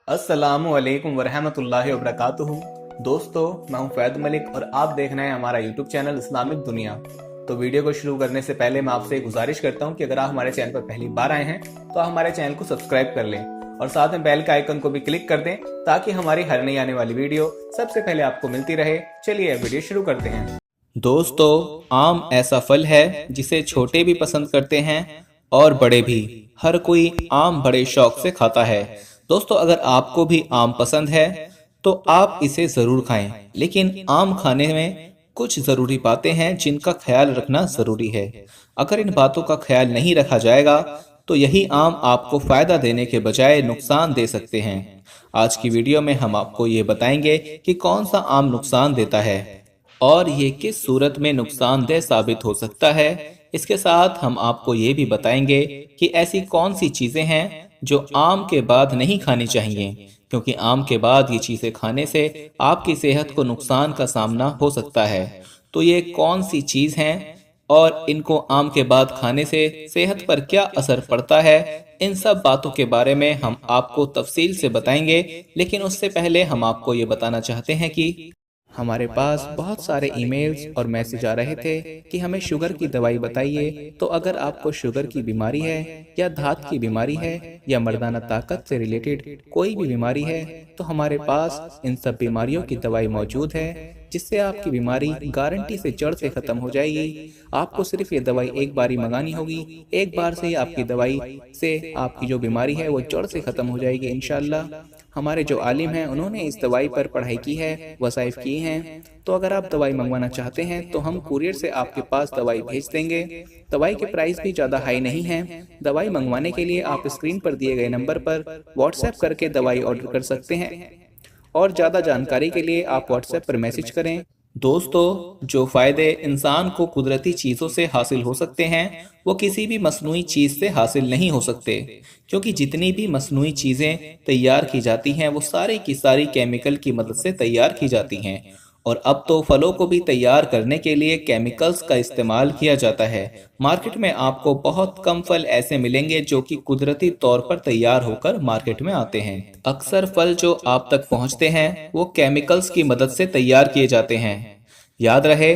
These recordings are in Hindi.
अस्सलामुअलैकुम वरहमतुल्लाहि वबरकातुहू। दोस्तों, मैं हूं फैद मलिक और आप देख रहे हैं हमारा यूट्यूब चैनल इस्लामिक दुनिया। तो वीडियो को शुरू करने से पहले मैं आपसे एक गुजारिश करता हूं कि अगर आप हमारे चैनल पर पहली बार आए हैं तो आप हमारे चैनल को सब्सक्राइब कर लें और साथ में बेल के आइकन को भी क्लिक कर दें ताकि हमारी हर नई आने वाली वीडियो सबसे पहले आपको मिलती रहे। चलिए वीडियो शुरू करते हैं। दोस्तों, आम ऐसा फल है जिसे छोटे भी पसंद करते हैं और बड़े भी। हर कोई आम बड़े शौक से खाता है। दोस्तों, अगर आपको भी आम पसंद है तो आप इसे जरूर खाएं, लेकिन आम खाने में कुछ जरूरी बातें हैं जिनका ख्याल रखना जरूरी है। अगर इन बातों का ख्याल नहीं रखा जाएगा तो यही आम आपको फायदा देने के बजाय नुकसान दे सकते हैं। आज की वीडियो में हम आपको ये बताएंगे कि कौन सा आम नुकसान देता है और ये किस सूरत में नुकसानदेह साबित हो सकता है। इसके साथ हम आपको ये भी बताएंगे कि ऐसी कौन सी चीजें हैं जो आम के बाद नहीं खानी चाहिए, क्योंकि आम के बाद ये चीजें खाने से आपकी सेहत को नुकसान का सामना हो सकता है। तो ये कौन सी चीज हैं और इनको आम के बाद खाने से सेहत पर क्या असर पड़ता है, इन सब बातों के बारे में हम आपको तफसील से बताएंगे। लेकिन उससे पहले हम आपको ये बताना चाहते हैं कि हमारे पास बहुत सारे ईमेल्स और मैसेज आ रहे थे कि हमें शुगर की दवाई बताइए। तो अगर आपको शुगर की बीमारी है या धात की बीमारी है या मर्दाना ताकत से रिलेटेड कोई भी बीमारी है तो हमारे पास इन सब बीमारियों की दवाई मौजूद है, जिससे आपकी बीमारी गारंटी से जड़ से खत्म हो जाएगी। आपको सिर्फ ये दवाई एक बार ही मंगानी होगी। एक बार से ही आपकी दवाई से आपकी जो बीमारी है वो जड़ से खत्म हो जाएगी इंशाल्लाह। हमारे जो आलिम हैं उन्होंने इस दवाई पर पढ़ाई की है, वसाइफ किए हैं। तो अगर आप दवाई मंगवाना चाहते हैं तो हम कुरियर से आपके पास दवाई भेज देंगे। दवाई के प्राइस भी ज़्यादा हाई नहीं है। दवाई मंगवाने के लिए आप स्क्रीन पर दिए गए नंबर पर व्हाट्सएप करके दवाई ऑर्डर कर सकते हैं और ज़्यादा जानकारी के लिए आप व्हाट्सएप पर मैसेज करें। दोस्तों, जो फायदे इंसान को कुदरती चीज़ों से हासिल हो सकते हैं वो किसी भी मसनूई चीज़ से हासिल नहीं हो सकते, क्योंकि जितनी भी मसनूई चीज़ें तैयार की जाती हैं वो सारी की सारी केमिकल की मदद से तैयार की जाती हैं। और अब तो फलों को भी तैयार करने के लिए केमिकल्स का इस्तेमाल किया जाता है। मार्केट में आपको बहुत कम फल ऐसे मिलेंगे जो कि कुदरती तौर पर तैयार होकर मार्केट में आते हैं। अक्सर फल जो आप तक पहुंचते हैं वो केमिकल्स की मदद से तैयार किए जाते हैं। याद रहे,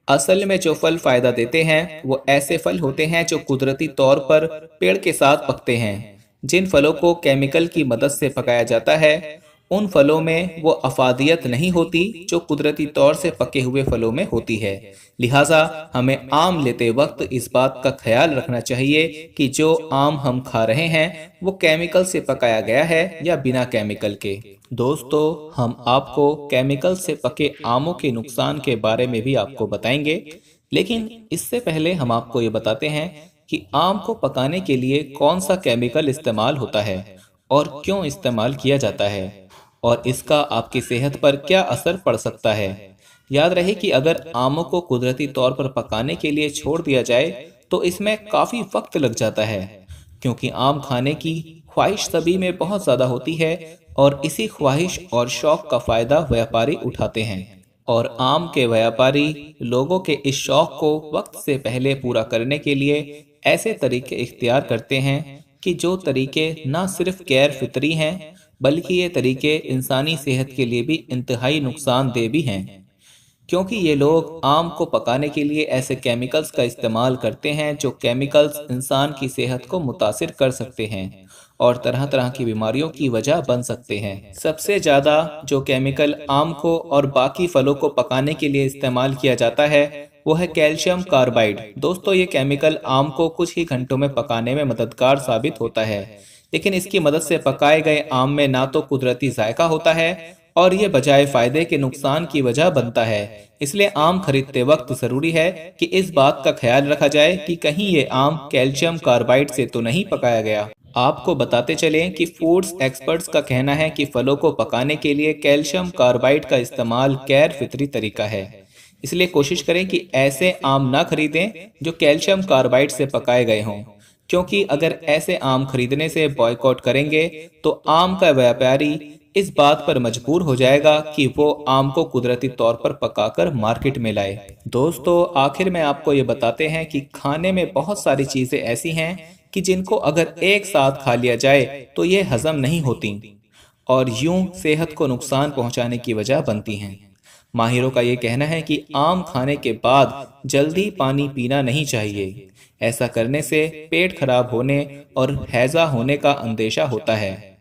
असल में जो फल फायदा देते हैं वो ऐसे फल होते हैं जो कुदरती तौर पर पेड़ के साथ पकते हैं। जिन फलों को केमिकल की मदद से पकाया जाता है उन फलों में वो अफादियत नहीं होती जो कुदरती तौर से पके हुए फलों में होती है। लिहाजा हमें आम लेते वक्त इस बात का ख्याल रखना चाहिए कि जो आम हम खा रहे हैं वो केमिकल से पकाया गया है या बिना केमिकल के। दोस्तों, हम आपको केमिकल से पके आमों के नुकसान के बारे में भी आपको बताएंगे, लेकिन इससे पहले हम आपको ये बताते हैं कि आम को पकाने के लिए कौन सा केमिकल इस्तेमाल होता है और क्यों इस्तेमाल किया जाता है और इसका आपकी सेहत पर क्या असर पड़ सकता है। याद रहे कि अगर आमों को कुदरती तौर पर पकाने के लिए छोड़ दिया जाए तो इसमें काफ़ी वक्त लग जाता है, क्योंकि आम खाने की ख्वाहिश सभी में बहुत ज़्यादा होती है और इसी ख्वाहिश और शौक का फ़ायदा व्यापारी उठाते हैं। और आम के व्यापारी लोगों के इस शौक को वक्त से पहले पूरा करने के लिए ऐसे तरीके इख्तियार करते हैं कि जो तरीके न सिर्फ गैर फितरी हैं बल्कि ये तरीके इंसानी सेहत के लिए भी इंतहाई नुकसानदेह भी हैं, क्योंकि ये लोग आम को पकाने के लिए ऐसे केमिकल्स का इस्तेमाल करते हैं जो केमिकल्स इंसान की सेहत को मुतासिर कर सकते हैं और तरह तरह की बीमारियों की वजह बन सकते हैं। सबसे ज़्यादा जो केमिकल आम को और बाकी फलों को पकाने के लिए इस्तेमाल किया जाता है वो है कैल्शियम कार्बाइड। दोस्तों, ये केमिकल आम को कुछ ही घंटों में पकाने में मददगार साबित होता है, लेकिन इसकी मदद से पकाए गए आम में ना तो कुदरती जायका होता है और ये बजाय फायदे के नुकसान की वजह बनता है। इसलिए आम खरीदते वक्त जरूरी है कि इस बात का ख्याल रखा जाए कि कहीं ये आम कैल्शियम कार्बाइड से तो नहीं पकाया गया। आपको बताते चलें कि फूड्स एक्सपर्ट्स का कहना है कि फलों को पकाने के लिए कैल्शियम कार्बाइड का इस्तेमाल गैर फितरी तरीका है। इसलिए कोशिश करें कि ऐसे आम ना खरीदें जो कैल्शियम कार्बाइड से पकाए गए हों, क्योंकि अगर ऐसे आम खरीदने से बॉयकॉट करेंगे तो आम का व्यापारी इस बात पर मजबूर हो जाएगा कि वो आम को कुदरती तौर पर पकाकर मार्केट में लाए। दोस्तों, आखिर में आपको ये बताते हैं कि खाने में बहुत सारी चीजें ऐसी हैं कि जिनको अगर एक साथ खा लिया जाए तो ये हजम नहीं होती और यूं सेहत को नुकसान पहुंचाने की वजह बनती हैं। माहिरों का ये कहना है कि आम खाने के बाद जल्दी पानी पीना नहीं चाहिए। ऐसा करने से पेट खराब होने और हैजा होने का अंदेशा होता है।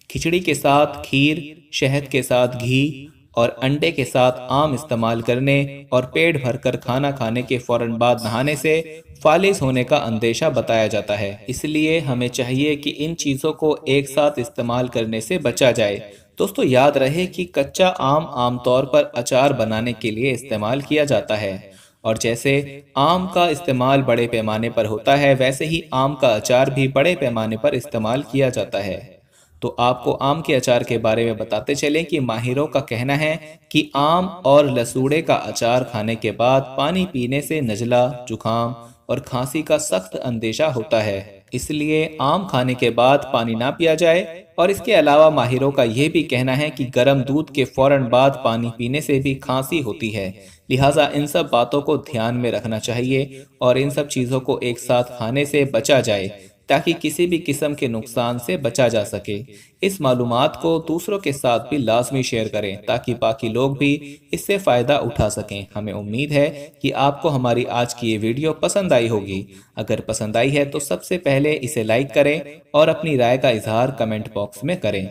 खिचड़ी के साथ खीर, शहद के साथ घी और अंडे के साथ आम इस्तेमाल करने और पेट भरकर खाना खाने के फौरन बाद नहाने से फालिज होने का अंदेशा बताया जाता है। इसलिए हमें चाहिए कि इन चीज़ों को एक साथ इस्तेमाल करने से बचा जाए। दोस्तों, याद रहे कि कच्चा आम आमतौर पर अचार बनाने के लिए इस्तेमाल किया जाता है, और जैसे आम का इस्तेमाल बड़े पैमाने पर होता है, वैसे ही आम का अचार भी बड़े पैमाने पर इस्तेमाल किया जाता है। तो आपको आम के अचार के बारे में बताते चलें कि माहिरों का कहना है कि आम और लसूड़े का अचार खाने के बाद पानी पीने से नज़ला, जुकाम और खांसी का सख्त अंदेशा होता है। इसलिए आम खाने के बाद पानी ना पिया जाए। और इसके अलावा माहिरों का यह भी कहना है कि गर्म दूध के फौरन बाद पानी पीने से भी खांसी होती है। लिहाजा इन सब बातों को ध्यान में रखना चाहिए और इन सब चीज़ों को एक साथ खाने से बचा जाए, ताकि किसी भी किस्म के नुकसान से बचा जा सके। इस मालूमात को दूसरों के साथ भी लाजमी शेयर करें, ताकि बाकी लोग भी इससे फ़ायदा उठा सकें। हमें उम्मीद है कि आपको हमारी आज की ये वीडियो पसंद आई होगी। अगर पसंद आई है तो सबसे पहले इसे लाइक करें और अपनी राय का इजहार कमेंट बॉक्स में करें।